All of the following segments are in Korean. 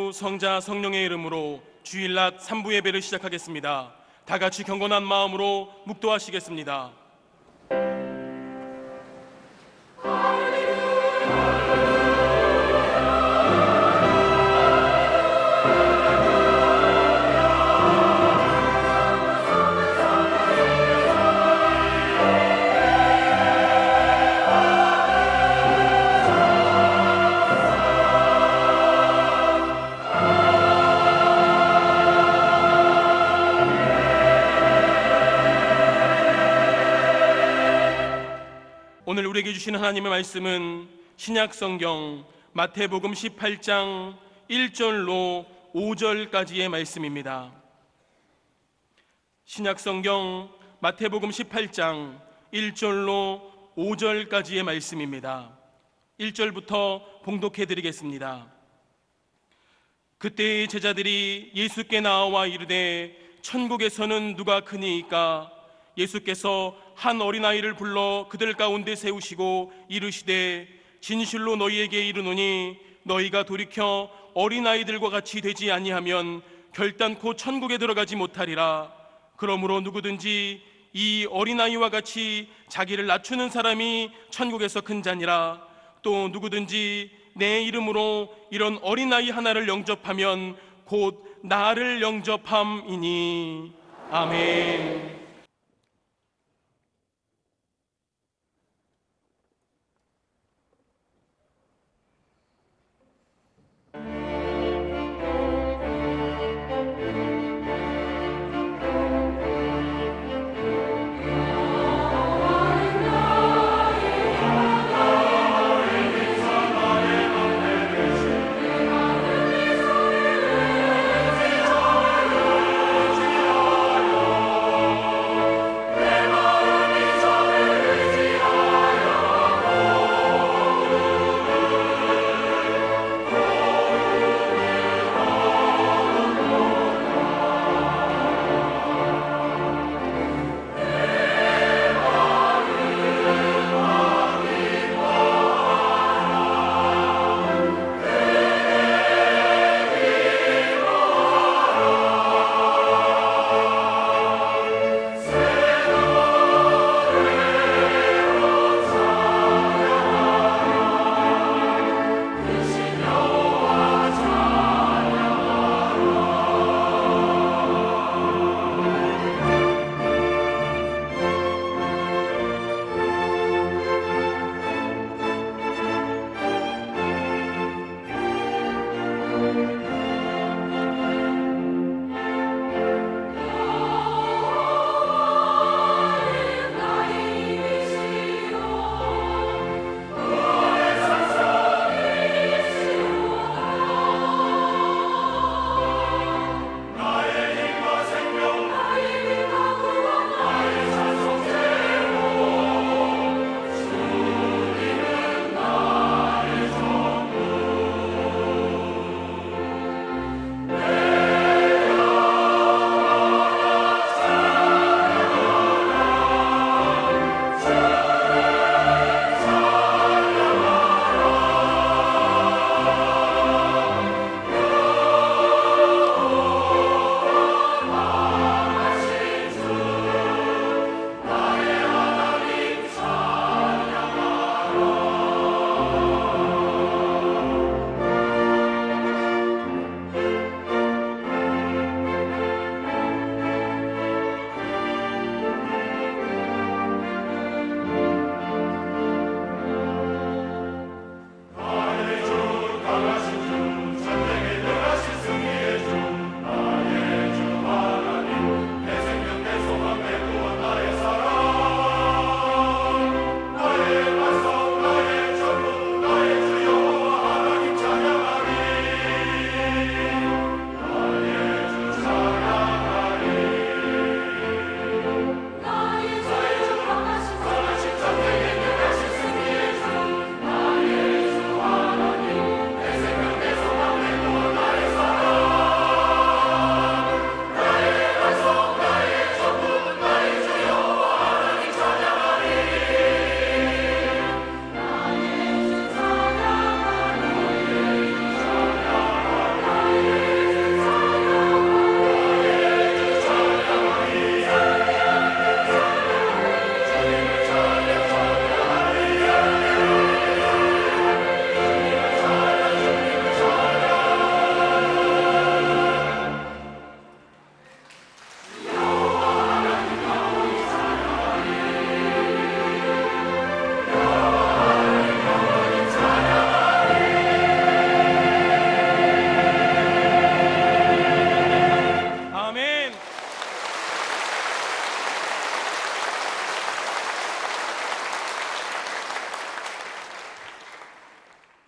주 성자 성령의 이름으로 주일낮 3부 예배를 시작하겠습니다. 다 같이 경건한 마음으로 묵도하시겠습니다. 오늘 우리에게 주시는 하나님의 말씀은 신약성경 마태복음 18장 1절로 5절까지의 말씀입니다. 신약성경 마태복음 18장 1절로 5절까지의 말씀입니다. 1절부터 봉독해 드리겠습니다. 그때의 제자들이 예수께 나와 이르되 천국에서는 누가 크니이까? 예수께서 한 어린아이를 불러 그들 가운데 세우시고 이르시되 진실로 너희에게 이르노니 너희가 돌이켜 어린아이들과 같이 되지 아니하면 결단코 천국에 들어가지 못하리라. 그러므로 누구든지 이 어린아이와 같이 자기를 낮추는 사람이 천국에서 큰 자니라. 또 누구든지 내 이름으로 이런 어린아이 하나를 영접하면 곧 나를 영접함이니. 아멘.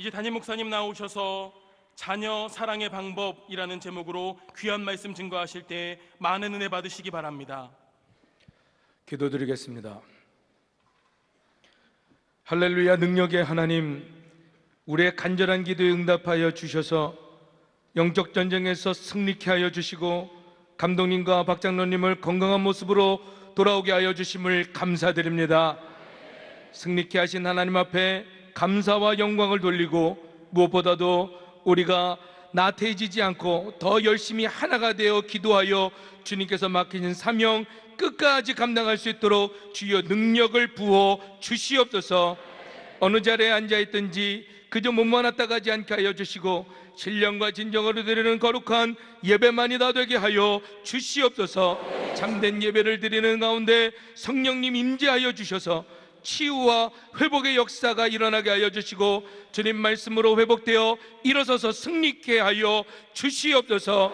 이제 담임 목사님 나오셔서 자녀 사랑의 방법이라는 제목으로 귀한 말씀 증거하실 때 많은 은혜 받으시기 바랍니다. 기도드리겠습니다. 할렐루야. 능력의 하나님, 우리의 간절한 기도에 응답하여 주셔서 영적 전쟁에서 승리케 하여 주시고 감독님과 박장로님을 건강한 모습으로 돌아오게 하여 주심을 감사드립니다. 승리케 하신 하나님 앞에 감사와 영광을 돌리고 무엇보다도 우리가 나태해지지 않고 더 열심히 하나가 되어 기도하여 주님께서 맡기신 사명 끝까지 감당할 수 있도록 주여 능력을 부어 주시옵소서. 어느 자리에 앉아있든지 그저 몸만 왔다 가지 않게 하여 주시고 신령과 진정으로 드리는 거룩한 예배만이 다 되게 하여 주시옵소서. 참된 예배를 드리는 가운데 성령님 임재하여 주셔서 치유와 회복의 역사가 일어나게 하여 주시고 주님 말씀으로 회복되어 일어서서 승리케 하여 주시옵소서.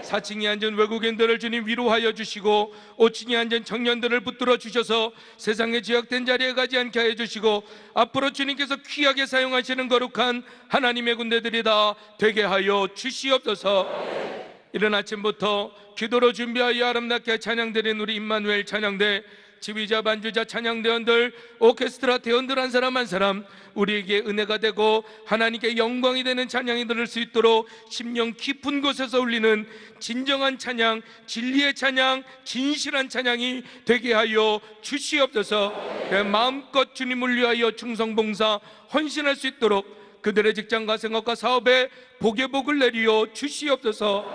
4층에 앉은 외국인들을 주님 위로하여 주시고 5층에 앉은 청년들을 붙들어 주셔서 세상의 죄악된 자리에 가지 않게 하여 주시고 앞으로 주님께서 귀하게 사용하시는 거룩한 하나님의 군대들이 다 되게 하여 주시옵소서. 이른 아침부터 기도로 준비하여 아름답게 찬양드린 우리 임마누엘 찬양대 지휘자, 반주자, 찬양대원들, 오케스트라 대원들 한 사람 한 사람 우리에게 은혜가 되고 하나님께 영광이 되는 찬양이 들을 수 있도록 심령 깊은 곳에서 울리는 진정한 찬양, 진리의 찬양, 진실한 찬양이 되게 하여 주시옵소서. 마음껏 주님을 위하여 충성봉사 헌신할 수 있도록 그들의 직장과 생업과 사업에 복의 복을 내리어 주시옵소서.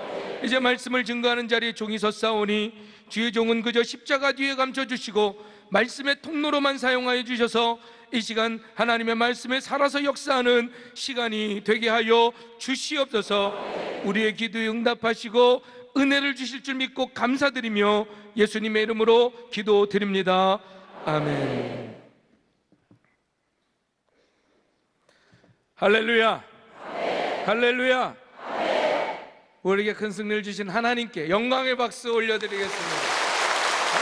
이제 말씀을 증거하는 자리에 종이 섰사오니 주의 종은 그저 십자가 뒤에 감춰주시고 말씀의 통로로만 사용하여 주셔서 이 시간 하나님의 말씀에 살아서 역사하는 시간이 되게 하여 주시옵소서. 우리의 기도에 응답하시고 은혜를 주실 줄 믿고 감사드리며 예수님의 이름으로 기도드립니다. 아멘. 할렐루야. 할렐루야. 우리에게 큰 승리를 주신 하나님께 영광의 박수 올려드리겠습니다.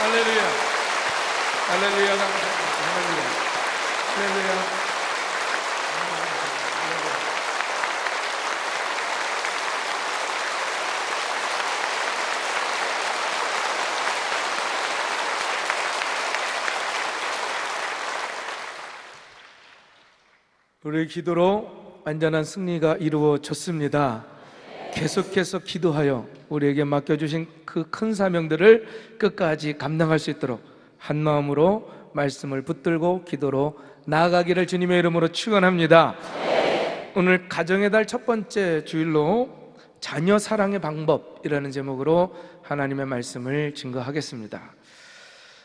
할렐루야. 할렐루야. 할렐루야. 할렐루야. 우리의 기도로 완전한 승리가 이루어졌습니다. 계속해서 기도하여 우리에게 맡겨주신 그 큰 사명들을 끝까지 감당할 수 있도록 한 마음으로 말씀을 붙들고 기도로 나아가기를 주님의 이름으로 축원합니다. 오늘 가정의 달 첫 번째 주일로 자녀 사랑의 방법이라는 제목으로 하나님의 말씀을 증거하겠습니다.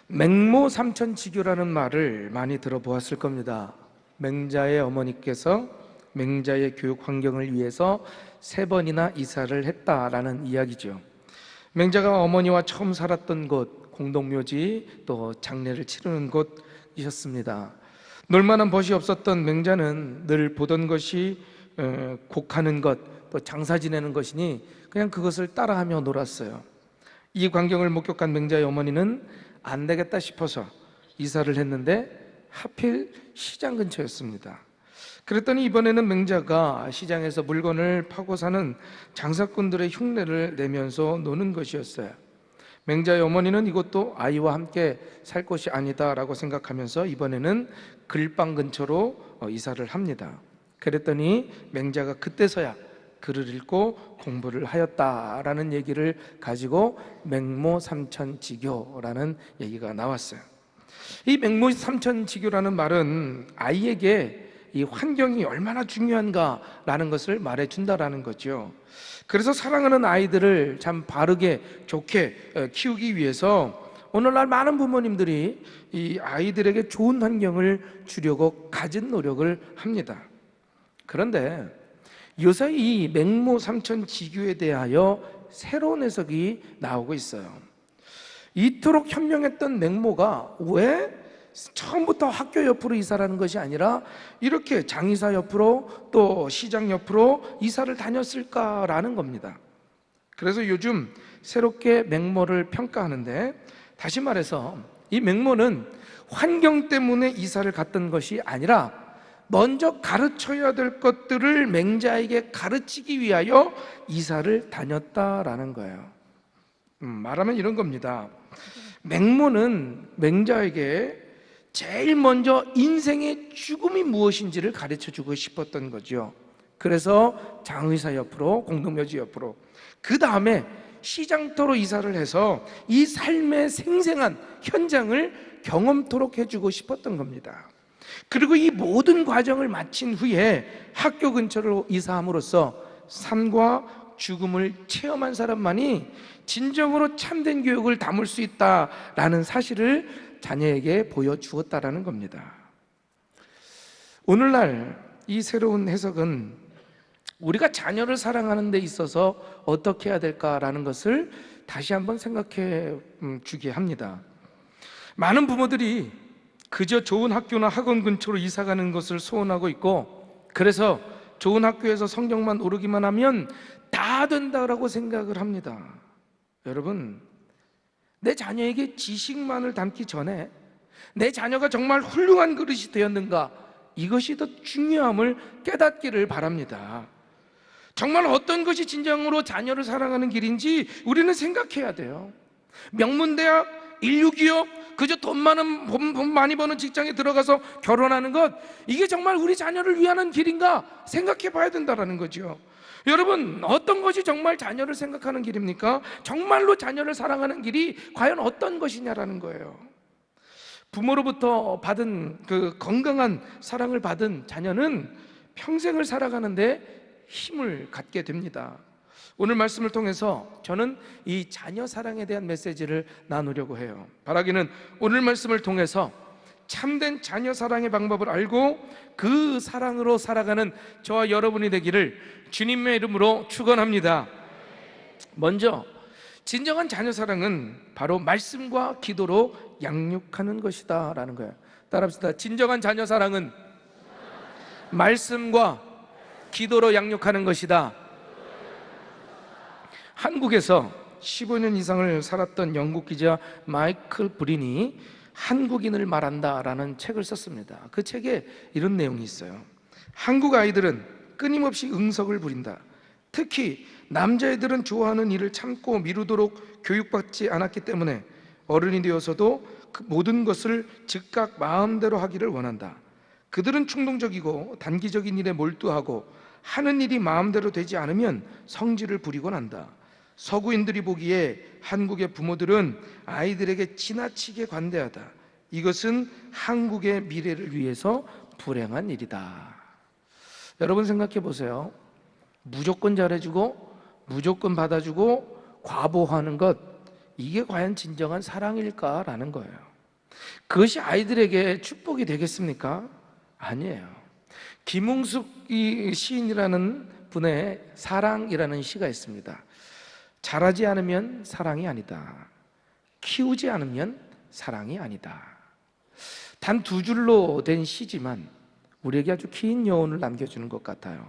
맹모 삼천지교라는 말을 많이 들어보았을 겁니다. 맹자의 어머니께서 맹자의 교육 환경을 위해서 3번이나 이사를 했다라는 이야기죠. 맹자가 어머니와 처음 살았던 곳, 공동묘지, 또 장례를 치르는 곳이셨습니다. 놀만한 벗이 없었던 맹자는 늘 보던 것이 곡하는 것, 또 장사 지내는 것이니 그냥 그것을 따라하며 놀았어요. 이 광경을 목격한 맹자의 어머니는 안 되겠다 싶어서 이사를 했는데 하필 시장 근처였습니다. 그랬더니 이번에는 맹자가 시장에서 물건을 파고 사는 장사꾼들의 흉내를 내면서 노는 것이었어요. 맹자의 어머니는 이것도 아이와 함께 살 곳이 아니다라고 생각하면서 이번에는 글방 근처로 이사를 합니다. 그랬더니 맹자가 그때서야 글을 읽고 공부를 하였다라는 얘기를 가지고 맹모 삼천지교라는 얘기가 나왔어요. 이 맹모 삼천지교라는 말은 아이에게 이 환경이 얼마나 중요한가라는 것을 말해준다라는 거죠. 그래서 사랑하는 아이들을 참 바르게 좋게 키우기 위해서 오늘날 많은 부모님들이 이 아이들에게 좋은 환경을 주려고 가진 노력을 합니다. 그런데 요새 이 맹모 삼천지교에 대하여 새로운 해석이 나오고 있어요. 이토록 현명했던 맹모가 왜 처음부터 학교 옆으로 이사를 하는 것이 아니라 이렇게 장의사 옆으로 또 시장 옆으로 이사를 다녔을까라는 겁니다. 그래서 요즘 새롭게 맹모를 평가하는데, 다시 말해서 이 맹모는 환경 때문에 이사를 갔던 것이 아니라 먼저 가르쳐야 될 것들을 맹자에게 가르치기 위하여 이사를 다녔다라는 거예요. 말하면 이런 겁니다. 맹모는 맹자에게 제일 먼저 인생의 죽음이 무엇인지를 가르쳐 주고 싶었던 거죠. 그래서 장의사 옆으로, 공동묘지 옆으로, 그 다음에 시장터로 이사를 해서 이 삶의 생생한 현장을 경험토록 해주고 싶었던 겁니다. 그리고 이 모든 과정을 마친 후에 학교 근처로 이사함으로써 삶과 죽음을 체험한 사람만이 진정으로 참된 교육을 담을 수 있다라는 사실을 자녀에게 보여주었다라는 겁니다. 오늘날 이 새로운 해석은 우리가 자녀를 사랑하는 데 있어서 어떻게 해야 될까라는 것을 다시 한번 생각해 주게 합니다. 많은 부모들이 그저 좋은 학교나 학원 근처로 이사 가는 것을 소원하고 있고, 그래서 좋은 학교에서 성적만 오르기만 하면 다 된다라고 생각을 합니다. 여러분, 내 자녀에게 지식만을 담기 전에 내 자녀가 정말 훌륭한 그릇이 되었는가, 이것이 더 중요함을 깨닫기를 바랍니다. 정말 어떤 것이 진정으로 자녀를 사랑하는 길인지 우리는 생각해야 돼요. 명문대학, 인류기업, 그저 돈 많이 버는 직장에 들어가서 결혼하는 것, 이게 정말 우리 자녀를 위하는 길인가 생각해 봐야 된다는 거죠. 여러분, 어떤 것이 정말 자녀를 생각하는 길입니까? 정말로 자녀를 사랑하는 길이 과연 어떤 것이냐라는 거예요. 부모로부터 받은 그 건강한 사랑을 받은 자녀는 평생을 살아가는데 힘을 갖게 됩니다. 오늘 말씀을 통해서 저는 이 자녀 사랑에 대한 메시지를 나누려고 해요. 바라기는 오늘 말씀을 통해서 참된 자녀 사랑의 방법을 알고 그 사랑으로 살아가는 저와 여러분이 되기를 주님의 이름으로 축원합니다. 먼저 진정한 자녀 사랑은 바로 말씀과 기도로 양육하는 것이다 라는 거예요. 따라합시다. 진정한 자녀 사랑은 말씀과 기도로 양육하는 것이다. 한국에서 15년 이상을 살았던 영국 기자 마이클 브린이 한국인을 말한다라는 책을 썼습니다. 그 책에 이런 내용이 있어요. 한국 아이들은 끊임없이 응석을 부린다. 특히 남자애들은 좋아하는 일을 참고 미루도록 교육받지 않았기 때문에 어른이 되어서도 그 모든 것을 즉각 마음대로 하기를 원한다. 그들은 충동적이고 단기적인 일에 몰두하고 하는 일이 마음대로 되지 않으면 성질을 부리곤 한다. 서구인들이 보기에 한국의 부모들은 아이들에게 지나치게 관대하다. 이것은 한국의 미래를 위해서 불행한 일이다. 여러분 생각해 보세요. 무조건 잘해주고 무조건 받아주고 과보하는 것, 이게 과연 진정한 사랑일까라는 거예요. 그것이 아이들에게 축복이 되겠습니까? 아니에요. 김웅숙 시인이라는 분의 사랑이라는 시가 있습니다. 잘하지 않으면 사랑이 아니다. 키우지 않으면 사랑이 아니다. 단 두 줄로 된 시지만 우리에게 아주 긴 여운을 남겨주는 것 같아요.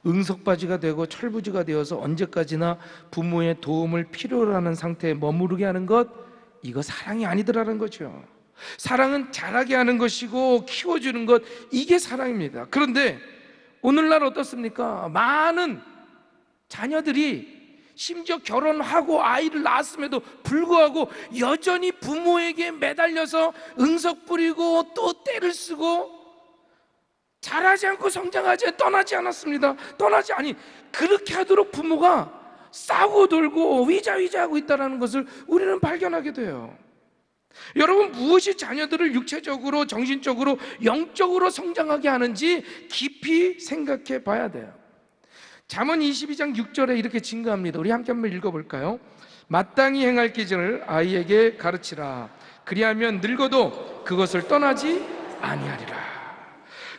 응석바지가 되고 철부지가 되어서 언제까지나 부모의 도움을 필요로 하는 상태에 머무르게 하는 것, 이거 사랑이 아니더라는 거죠. 사랑은 자라게 하는 것이고 키워주는 것, 이게 사랑입니다. 그런데 오늘날 어떻습니까? 많은 자녀들이 심지어 결혼하고 아이를 낳았음에도 불구하고 여전히 부모에게 매달려서 응석 부리고 또 때를 쓰고, 잘하지 않고 성장하지, 떠나지 않았습니다. 그렇게 하도록 부모가 싸고 돌고 위자위자하고 있다는 것을 우리는 발견하게 돼요. 여러분, 무엇이 자녀들을 육체적으로, 정신적으로, 영적으로 성장하게 하는지 깊이 생각해 봐야 돼요. 잠언 22장 6절에 이렇게 증거합니다. 우리 함께 한번 읽어볼까요? 마땅히 행할 기준을 아이에게 가르치라. 그리하면 늙어도 그것을 떠나지 아니하리라.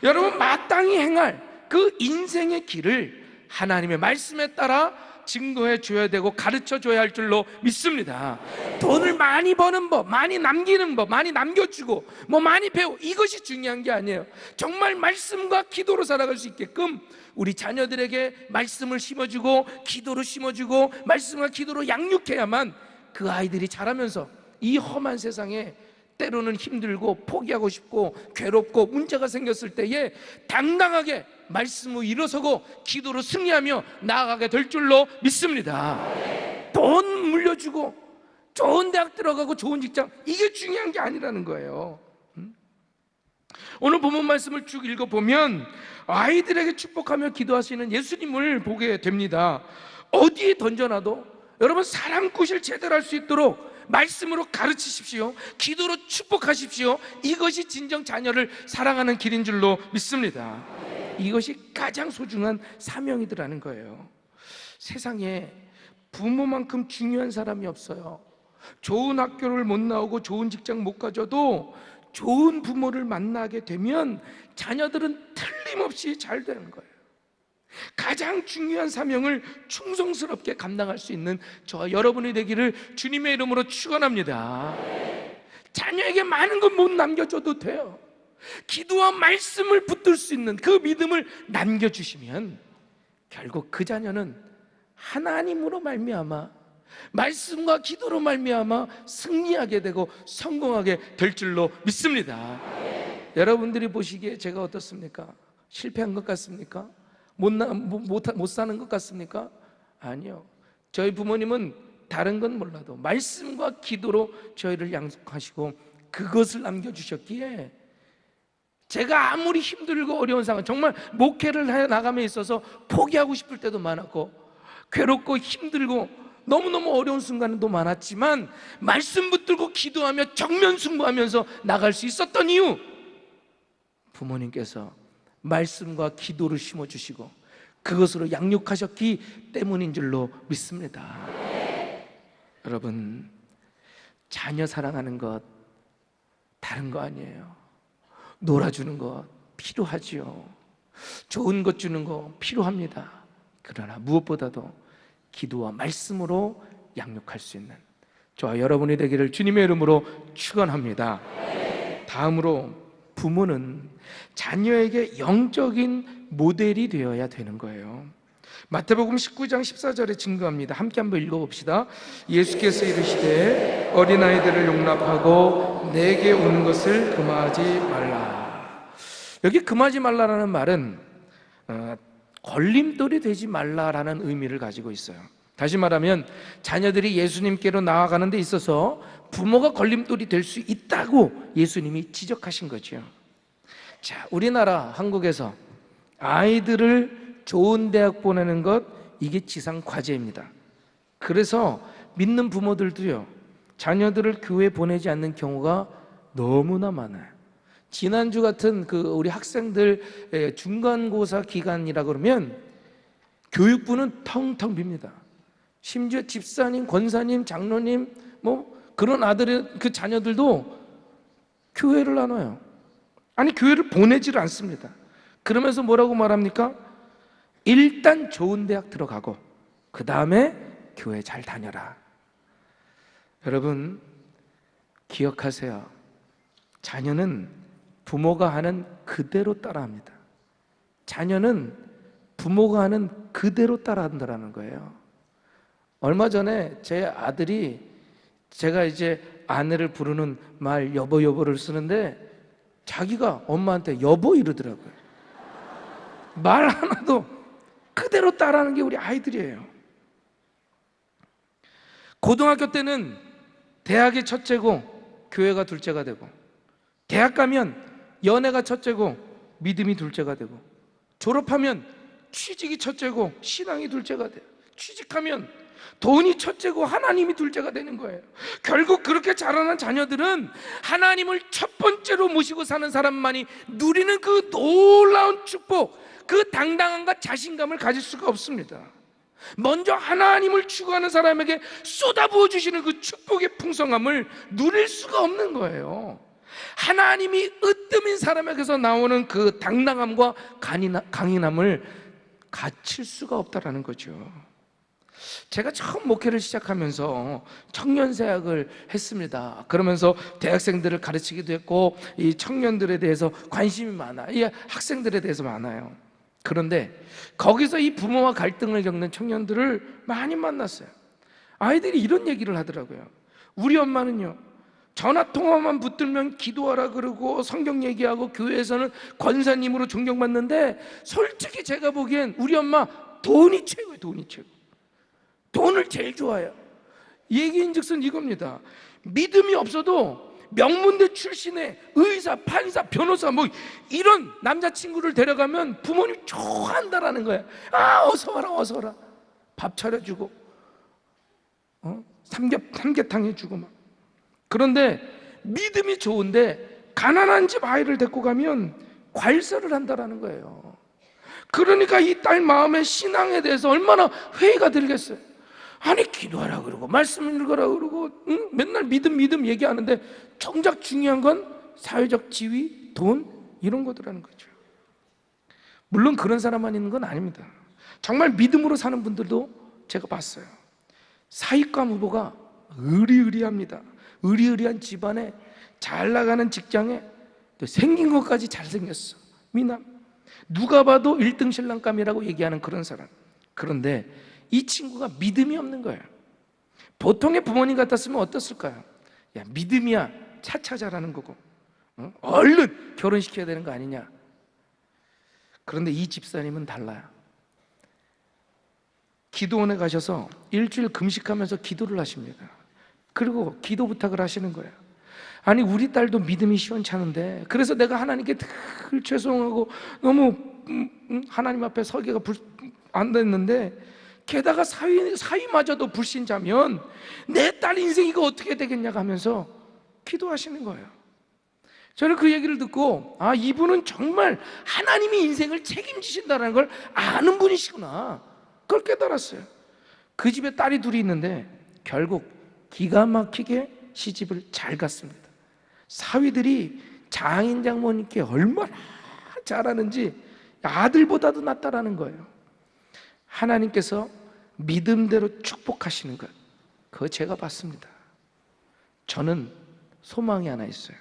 여러분, 마땅히 행할 그 인생의 길을 하나님의 말씀에 따라 증거해 줘야 되고 가르쳐 줘야 할 줄로 믿습니다. 돈을 많이 버는 법, 많이 남기는 법, 많이 남겨주고 많이 배우고, 이것이 중요한 게 아니에요. 정말 말씀과 기도로 살아갈 수 있게끔 우리 자녀들에게 말씀을 심어주고 기도로 심어주고 말씀과 기도로 양육해야만 그 아이들이 자라면서 이 험한 세상에 때로는 힘들고 포기하고 싶고 괴롭고 문제가 생겼을 때에 당당하게 말씀으로 일어서고 기도로 승리하며 나아가게 될 줄로 믿습니다. 돈 물려주고 좋은 대학 들어가고 좋은 직장, 이게 중요한 게 아니라는 거예요. 오늘 본문 말씀을 쭉 읽어보면 아이들에게 축복하며 기도하시는 예수님을 보게 됩니다. 어디에 던져놔도 여러분 사랑굿을 제대로 할 수 있도록 말씀으로 가르치십시오. 기도로 축복하십시오. 이것이 진정 자녀를 사랑하는 길인 줄로 믿습니다. 이것이 가장 소중한 사명이더라는 거예요. 세상에 부모만큼 중요한 사람이 없어요. 좋은 학교를 못 나오고 좋은 직장 못 가져도 좋은 부모를 만나게 되면 자녀들은 틀림없이 잘 되는 거예요. 가장 중요한 사명을 충성스럽게 감당할 수 있는 저와 여러분이 되기를 주님의 이름으로 축원합니다. 자녀에게 많은 건 못 남겨줘도 돼요. 기도와 말씀을 붙들 수 있는 그 믿음을 남겨주시면 결국 그 자녀는 하나님으로 말미암아 말씀과 기도로 말미암아 승리하게 되고 성공하게 될 줄로 믿습니다. 여러분들이 보시기에 제가 어떻습니까? 실패한 것 같습니까? 못 사는 것 같습니까? 아니요. 저희 부모님은 다른 건 몰라도 말씀과 기도로 저희를 양육하시고 그것을 남겨주셨기에 제가 아무리 힘들고 어려운 상황, 정말 목회를 해 나감에 있어서 포기하고 싶을 때도 많았고 괴롭고 힘들고 너무너무 어려운 순간도 많았지만 말씀 붙들고 기도하며 정면 승부하면서 나갈 수 있었던 이유, 부모님께서 말씀과 기도를 심어주시고 그것으로 양육하셨기 때문인 줄로 믿습니다. 여러분, 자녀 사랑하는 것 다른 거 아니에요. 놀아주는 것 필요하지요. 좋은 것 주는 거 필요합니다. 그러나 무엇보다도 기도와 말씀으로 양육할 수 있는 저와 여러분이 되기를 주님의 이름으로 축원합니다. 다음으로 부모는 자녀에게 영적인 모델이 되어야 되는 거예요. 마태복음 19장 14절에 증거합니다. 함께 한번 읽어봅시다. 예수께서 이르시되 어린아이들을 용납하고 내게 오는 것을 금하지 말라. 여기 금하지 말라라는 말은 걸림돌이 되지 말라라는 의미를 가지고 있어요. 다시 말하면 자녀들이 예수님께로 나아가는 데 있어서 부모가 걸림돌이 될 수 있다고 예수님이 지적하신 거죠. 자, 우리나라 한국에서 아이들을 좋은 대학 보내는 것, 이게 지상 과제입니다. 그래서 믿는 부모들도요, 자녀들을 교회 보내지 않는 경우가 너무나 많아요. 지난주 같은 우리 학생들 중간고사 기간이라 그러면 교육부는 텅텅 빕니다. 심지어 집사님, 권사님, 장로님 그런 아들의 그 자녀들도 교회를 안 와요. 아니, 교회를 보내지를 않습니다. 그러면서 뭐라고 말합니까? 일단 좋은 대학 들어가고 그 다음에 교회 잘 다녀라. 여러분, 기억하세요. 자녀는 부모가 하는 그대로 따라합니다. 자녀는 부모가 하는 그대로 따라한다는 거예요. 얼마 전에 제 아들이, 제가 이제 아내를 부르는 말 여보를 쓰는데 자기가 엄마한테 여보 이러더라고요. 말 하나도 그대로 따라하는 게 우리 아이들이에요. 고등학교 때는 대학이 첫째고 교회가 둘째가 되고, 대학 가면 연애가 첫째고 믿음이 둘째가 되고, 졸업하면 취직이 첫째고 신앙이 둘째가 돼요. 취직하면 돈이 첫째고 하나님이 둘째가 되는 거예요. 결국 그렇게 자라난 자녀들은 하나님을 첫 번째로 모시고 사는 사람만이 누리는 그 놀라운 축복, 그 당당함과 자신감을 가질 수가 없습니다. 먼저 하나님을 추구하는 사람에게 쏟아부어 주시는 그 축복의 풍성함을 누릴 수가 없는 거예요. 하나님이 으뜸인 사람에게서 나오는 그 당당함과 강인함을 갖출 수가 없다라는 거죠. 제가 처음 목회를 시작하면서 청년사역을 했습니다. 그러면서 대학생들을 가르치기도 했고, 이 청년들에 대해서 관심이 많아요. 이 학생들에 대해서 많아요. 그런데 거기서 이 부모와 갈등을 겪는 청년들을 많이 만났어요. 아이들이 이런 얘기를 하더라고요. 우리 엄마는요, 전화 통화만 붙들면 기도하라 그러고 성경 얘기하고 교회에서는 권사님으로 존경받는데, 솔직히 제가 보기엔 우리 엄마 돈이 최고예요. 돈이 최고. 돈을 제일 좋아해요. 얘기인즉슨 이겁니다. 믿음이 없어도 명문대 출신의 의사, 판사, 변호사 뭐 이런 남자친구를 데려가면 부모님 좋아한다라는 거예요. 아, 어서 와라, 어서 와라. 밥 차려주고 삼계탕 해주고 막. 그런데 믿음이 좋은데 가난한 집 아이를 데리고 가면 괄설을 한다라는 거예요. 그러니까 이 딸 마음에 신앙에 대해서 얼마나 회의가 들겠어요. 아니, 기도하라 그러고 말씀 읽으라 그러고 맨날 믿음 얘기하는데 정작 중요한 건 사회적 지위, 돈 이런 거더라는 거죠. 물론 그런 사람만 있는 건 아닙니다. 정말 믿음으로 사는 분들도 제가 봤어요. 사익감 후보가 의리의리합니다. 의리의리한 집안에, 잘 나가는 직장에, 또 생긴 것까지 잘생겼어. 미남. 누가 봐도 1등 신랑감이라고 얘기하는 그런 사람. 그런데 이 친구가 믿음이 없는 거예요. 보통의 부모님 같았으면 어떻을까요? 야, 믿음이야, 차 찾아라는 거고, 얼른 결혼시켜야 되는 거 아니냐. 그런데 이 집사님은 달라요. 기도원에 가셔서 일주일 금식하면서 기도를 하십니다. 그리고 기도 부탁을 하시는 거예요. 아니, 우리 딸도 믿음이 시원찮은데, 그래서 내가 하나님께 늘 죄송하고 너무 하나님 앞에 설계가 안 됐는데, 게다가 사위마저도 불신자면 내 딸 인생 이거 어떻게 되겠냐고 하면서 기도하시는 거예요. 저는 그 얘기를 듣고, 아, 이분은 정말 하나님이 인생을 책임지신다는 걸 아는 분이시구나, 그걸 깨달았어요. 그 집에 딸이 둘이 있는데 결국 기가 막히게 시집을 잘 갔습니다. 사위들이 장인 장모님께 얼마나 잘하는지 아들보다도 낫다라는 거예요. 하나님께서 믿음대로 축복하시는 것, 그거 제가 봤습니다. 저는 소망이 하나 있어요.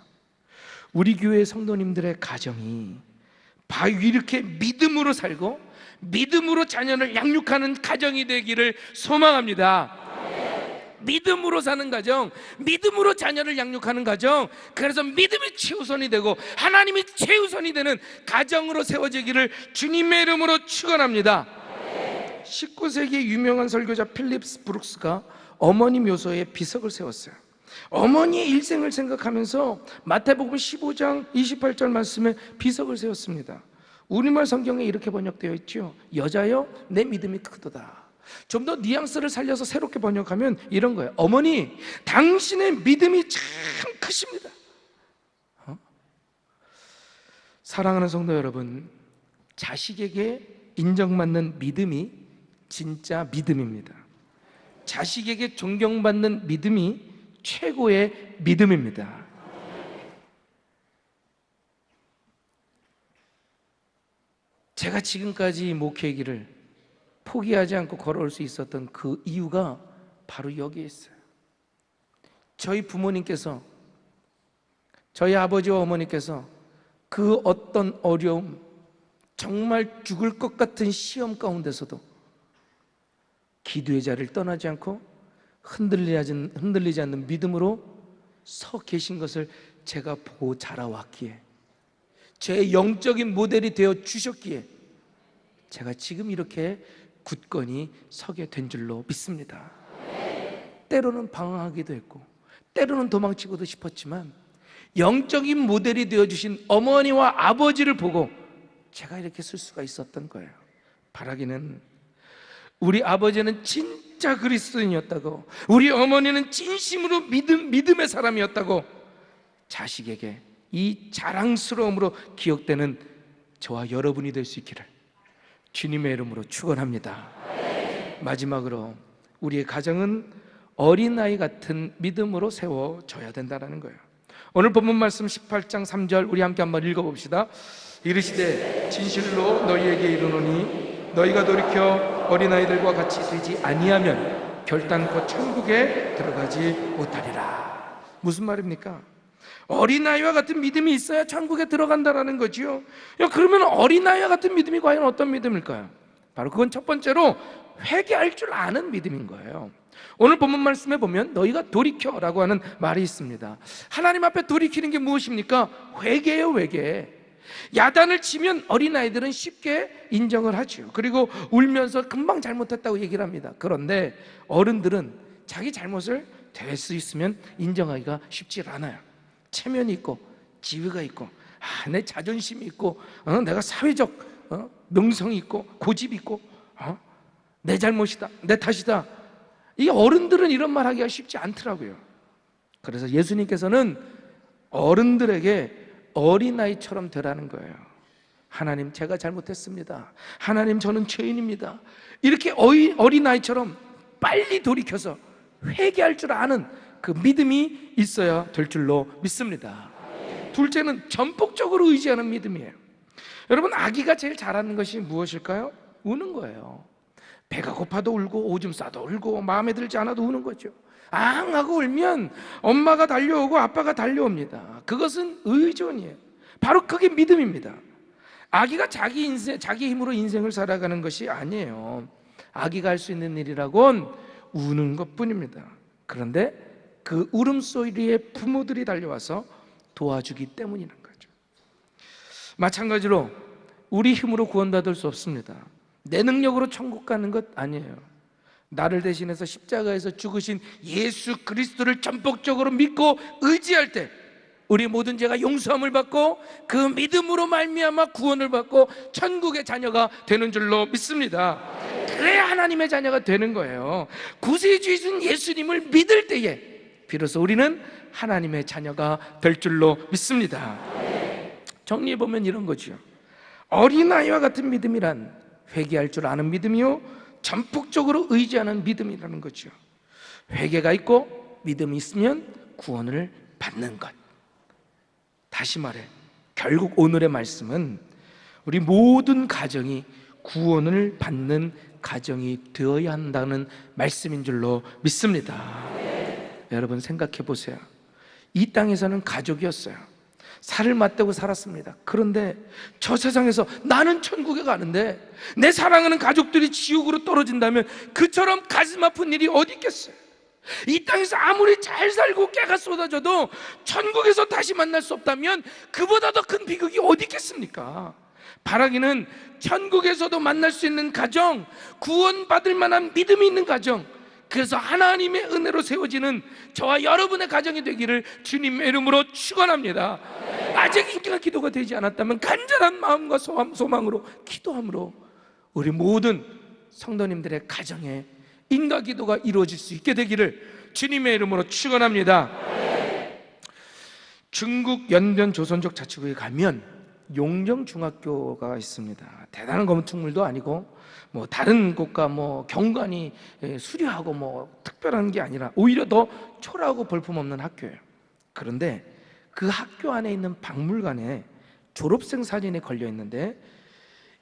우리 교회 성도님들의 가정이 이렇게 믿음으로 살고 믿음으로 자녀를 양육하는 가정이 되기를 소망합니다. 믿음으로 사는 가정, 믿음으로 자녀를 양육하는 가정, 그래서 믿음이 최우선이 되고 하나님이 최우선이 되는 가정으로 세워지기를 주님의 이름으로 축원합니다. 19세기 유명한 설교자 필립스 브룩스가 어머니 묘소에 비석을 세웠어요. 어머니의 일생을 생각하면서 마태복음 15장 28절 말씀에 비석을 세웠습니다. 우리말 성경에 이렇게 번역되어 있죠. 여자여, 내 믿음이 크도다. 좀 더 뉘앙스를 살려서 새롭게 번역하면 이런 거예요. 어머니, 당신의 믿음이 참 크십니다. 사랑하는 성도 여러분, 자식에게 인정받는 믿음이 진짜 믿음입니다. 자식에게 존경받는 믿음이 최고의 믿음입니다. 제가 지금까지 목회 길을 포기하지 않고 걸어올 수 있었던 그 이유가 바로 여기에 있어요. 저희 부모님께서, 저희 아버지와 어머니께서 그 어떤 어려움, 정말 죽을 것 같은 시험 가운데서도 기도의 자리를 떠나지 않고 흔들리지 않는 믿음으로 서 계신 것을 제가 보고 자라왔기에, 제 영적인 모델이 되어 주셨기에 제가 지금 이렇게 굳건히 서게 된 줄로 믿습니다. 때로는 방황하기도 했고 때로는 도망치고도 싶었지만 영적인 모델이 되어주신 어머니와 아버지를 보고 제가 이렇게 쓸 수가 있었던 거예요. 바라기는 우리 아버지는 진짜 그리스도인이었다고, 우리 어머니는 진심으로 믿음의 사람이었다고 자식에게 이 자랑스러움으로 기억되는 저와 여러분이 될 수 있기를 주님의 이름으로 축원합니다. 마지막으로 우리의 가정은 어린아이 같은 믿음으로 세워져야 된다는 거예요. 오늘 본문 말씀 18장 3절 우리 함께 한번 읽어봅시다. 이르시되 진실로 너희에게 이르노니 너희가 돌이켜 어린아이들과 같이 되지 아니하면 결단코 천국에 들어가지 못하리라. 무슨 말입니까? 어린아이와 같은 믿음이 있어야 천국에 들어간다라는 거지요. 그러면 어린아이와 같은 믿음이 과연 어떤 믿음일까요? 바로 그건 첫 번째로 회개할 줄 아는 믿음인 거예요. 오늘 본문 말씀에 보면 너희가 돌이켜라고 하는 말이 있습니다. 하나님 앞에 돌이키는 게 무엇입니까? 회개예요, 회개. 야단을 치면 어린아이들은 쉽게 인정을 하죠. 그리고 울면서 금방 잘못했다고 얘기를 합니다. 그런데 어른들은 자기 잘못을 될 수 있으면 인정하기가 쉽지 않아요. 체면이 있고 지위가 있고 내 자존심이 있고 내가 사회적 명성이 있고 고집이 있고 내 잘못이다, 내 탓이다. 이 어른들은 이런 말 하기가 쉽지 않더라고요. 그래서 예수님께서는 어른들에게 어린아이처럼 되라는 거예요. 하나님, 제가 잘못했습니다. 하나님, 저는 죄인입니다. 이렇게 어린아이처럼 빨리 돌이켜서 회개할 줄 아는 그 믿음이 있어야 될 줄로 믿습니다. 둘째는 전폭적으로 의지하는 믿음이에요. 여러분, 아기가 제일 잘하는 것이 무엇일까요? 우는 거예요. 배가 고파도 울고 오줌 싸도 울고 마음에 들지 않아도 우는 거죠. 앙 하고 울면 엄마가 달려오고 아빠가 달려옵니다. 그것은 의존이에요. 바로 그게 믿음입니다. 아기가 자기 힘으로 인생을 살아가는 것이 아니에요. 아기가 할 수 있는 일이라곤 우는 것뿐입니다. 그런데 그 울음소리에 부모들이 달려와서 도와주기 때문이라는 거죠. 마찬가지로 우리 힘으로 구원받을 수 없습니다. 내 능력으로 천국 가는 것 아니에요. 나를 대신해서 십자가에서 죽으신 예수 그리스도를 전폭적으로 믿고 의지할 때 우리 모든 죄가 용서함을 받고 그 믿음으로 말미암아 구원을 받고 천국의 자녀가 되는 줄로 믿습니다. 그래야 하나님의 자녀가 되는 거예요. 구세주이신 예수님을 믿을 때에 비로소 우리는 하나님의 자녀가 될 줄로 믿습니다. 정리해보면 이런 거죠. 어린아이와 같은 믿음이란 회개할 줄 아는 믿음이요, 전폭적으로 의지하는 믿음이라는 거죠. 회개가 있고 믿음이 있으면 구원을 받는 것. 다시 말해, 결국 오늘의 말씀은 우리 모든 가정이 구원을 받는 가정이 되어야 한다는 말씀인 줄로 믿습니다. 여러분, 생각해 보세요. 이 땅에서는 가족이었어요. 살을 맞대고 살았습니다. 그런데 저 세상에서 나는 천국에 가는데 내 사랑하는 가족들이 지옥으로 떨어진다면 그처럼 가슴 아픈 일이 어디 있겠어요? 이 땅에서 아무리 잘 살고 깨가 쏟아져도 천국에서 다시 만날 수 없다면 그보다 더 큰 비극이 어디 있겠습니까? 바라기는 천국에서도 만날 수 있는 가정, 구원받을 만한 믿음이 있는 가정, 그래서 하나님의 은혜로 세워지는 저와 여러분의 가정이 되기를 주님의 이름으로 축원합니다. 아직 인기가 기도가 되지 않았다면 간절한 마음과 소망으로 기도함으로 우리 모든 성도님들의 가정에 인가 기도가 이루어질 수 있게 되기를 주님의 이름으로 축원합니다. 중국 연변 조선족 자치구에 가면 용정중학교가 있습니다. 대단한 건축물도 아니고 뭐 다른 곳과 뭐 경관이 수려하고 뭐 특별한 게 아니라 오히려 더 초라하고 볼품없는 학교예요. 그런데 그 학교 안에 있는 박물관에 졸업생 사진이 걸려 있는데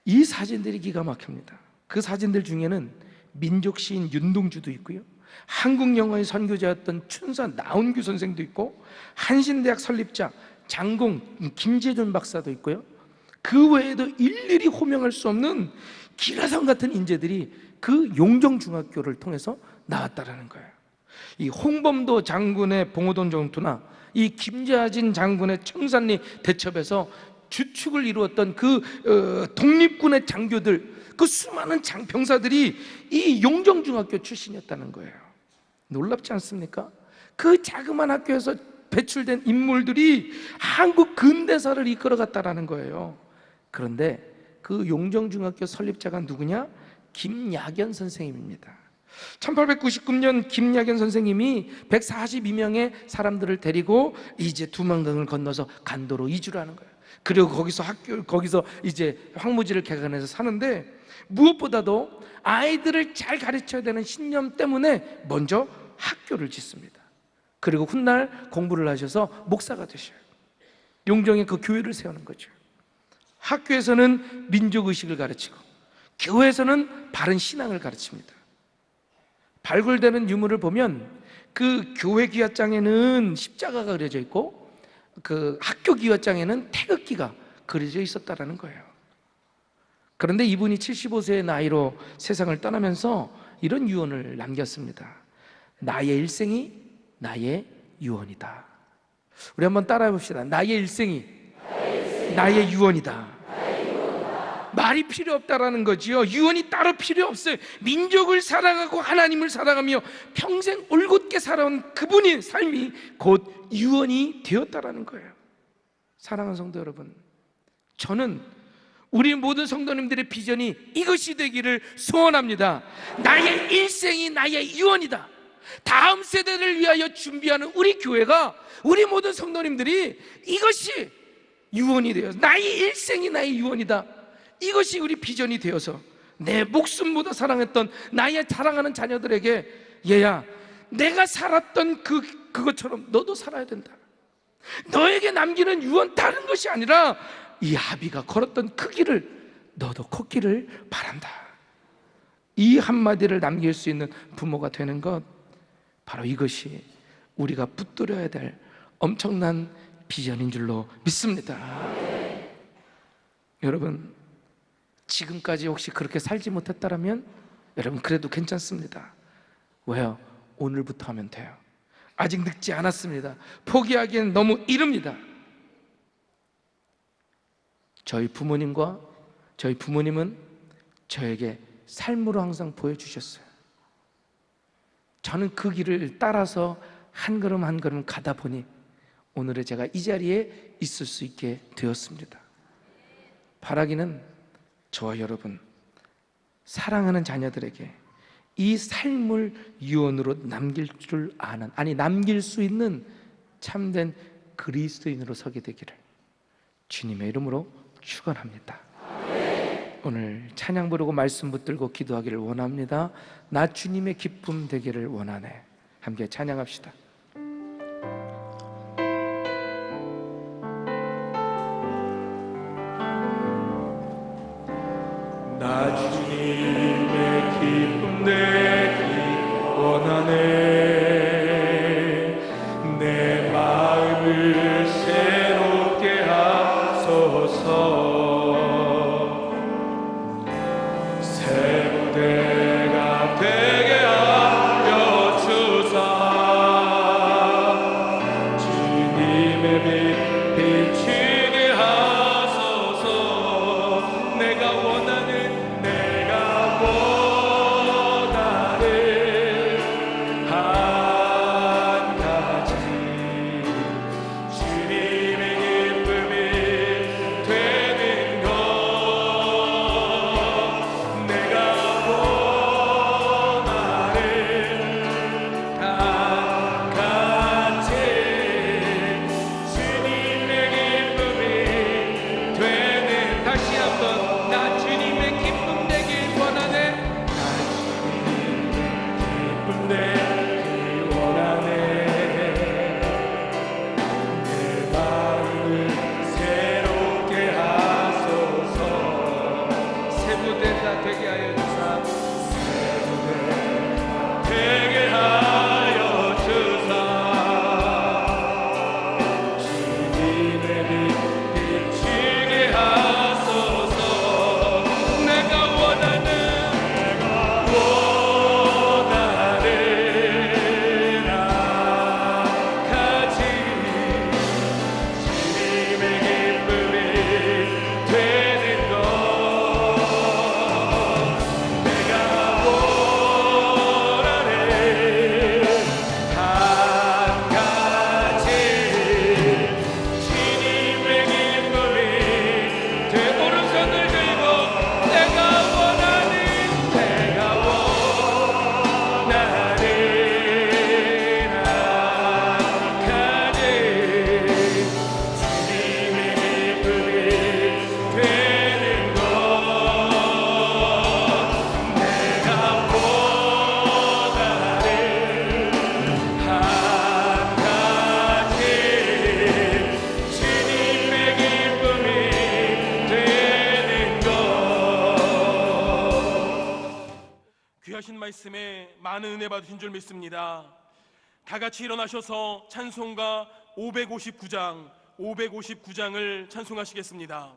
이 사진들이 기가 막힙니다. 그 사진들 중에는 민족 시인 윤동주도 있고요, 한국 영어의 선교자였던 춘사 나운규 선생도 있고, 한신대학 설립자 장공 김재준 박사도 있고요, 그 외에도 일일이 호명할 수 없는 기라성 같은 인재들이 그 용정중학교를 통해서 나왔다라는 거예요. 이 홍범도 장군의 봉오동 전투나 이 김자진 장군의 청산리 대첩에서 주축을 이루었던 그 독립군의 장교들, 그 수많은 병사들이 이 용정중학교 출신이었다는 거예요. 놀랍지 않습니까? 그 자그마한 학교에서 배출된 인물들이 한국 근대사를 이끌어갔다라는 거예요. 그런데 그 용정중학교 설립자가 누구냐? 김야견 선생님입니다. 1899년 김야견 선생님이 142명의 사람들을 데리고 이제 두만강을 건너서 간도로 이주를 하는 거예요. 그리고 거기서 이제 황무지를 개간해서 사는데, 무엇보다도 아이들을 잘 가르쳐야 되는 신념 때문에 먼저 학교를 짓습니다. 그리고 훗날 공부를 하셔서 목사가 되셔요. 용정에 그 교회를 세우는 거죠. 학교에서는 민족의식을 가르치고 교회에서는 바른 신앙을 가르칩니다. 발굴되는 유물을 보면 그 교회 기와장에는 십자가가 그려져 있고 그 학교 기와장에는 태극기가 그려져 있었다라는 거예요. 그런데 이분이 75세의 나이로 세상을 떠나면서 이런 유언을 남겼습니다. 나의 일생이 나의 유언이다. 우리 한번 따라해 봅시다. 나의 일생이 나의 유언이다. 말이 필요 없다라는 거지요. 유언이 따로 필요 없어요. 민족을 사랑하고 하나님을 사랑하며 평생 올곧게 살아온 그분의 삶이 곧 유언이 되었다라는 거예요. 사랑하는 성도 여러분, 저는 우리 모든 성도님들의 비전이 이것이 되기를 소원합니다. 나의 일생이 나의 유언이다. 다음 세대를 위하여 준비하는 우리 교회가, 우리 모든 성도님들이 이것이 유언이 되어서 나의 일생이 나의 유언이다, 이것이 우리 비전이 되어서 내 목숨보다 사랑했던 나의 사랑하는 자녀들에게, 얘야, 내가 살았던 그것처럼 너도 살아야 된다. 너에게 남기는 유언 다른 것이 아니라 이 아비가 걸었던 그 길을 너도 걷기를 바란다. 이 한마디를 남길 수 있는 부모가 되는 것, 바로 이것이 우리가 붙들어야 될 엄청난 비전인 줄로 믿습니다. 여러분, 지금까지 혹시 그렇게 살지 못했다면 여러분 그래도 괜찮습니다. 왜요? 오늘부터 하면 돼요. 아직 늦지 않았습니다. 포기하기엔 너무 이릅니다. 저희 부모님은 저에게 삶으로 항상 보여주셨어요. 저는 그 길을 따라서 한 걸음 한 걸음 가다 보니 오늘의 제가 이 자리에 있을 수 있게 되었습니다. 바라기는 저와 여러분, 사랑하는 자녀들에게 이 삶을 유언으로 남길 줄 아는, 아니 남길 수 있는 참된 그리스도인으로 서게 되기를 주님의 이름으로 축원합니다. 오늘 찬양 부르고 말씀 붙들고 기도하기를 원합니다. 나 주님의 기쁨 되기를 원하네. 함께 찬양합시다. 나 주님의 기쁨 되기 원하네. 내 마음을 새롭게 하소서. 새 무대가 되게 하여 주사. 주님의 빛 비추게 하소서. 내가 원하는 한 가지, 주님의 기쁨이 되는 것. 내가 원하는 한 가지, 주님의 기쁨이 되는. 다시 한번, 나 주님의 기쁨 되길 원하네. 되기 원하네. 내 마음을 새롭게 하소서. 새 무대가 되게 하여 주사. 새 무대가 되게 하여 주사. 주님의 빛 비추게 하소서. 내가 원하는 귀하신 말씀에 많은 은혜 받으신 줄 믿습니다. 다 같이 일어나셔서 찬송가 559장을 찬송하시겠습니다.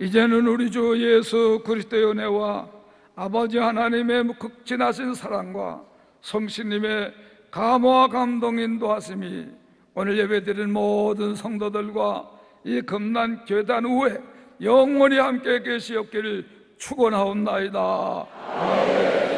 이제는 우리 주 예수 그리스도의 은혜와 아버지 하나님의 극진하신 사랑과 성신님의 감화와 감동 인도하심이 오늘 예배드린 모든 성도들과 이 금난 교단 후에 영원히 함께 계시옵기를 축원하옵나이다. 아멘.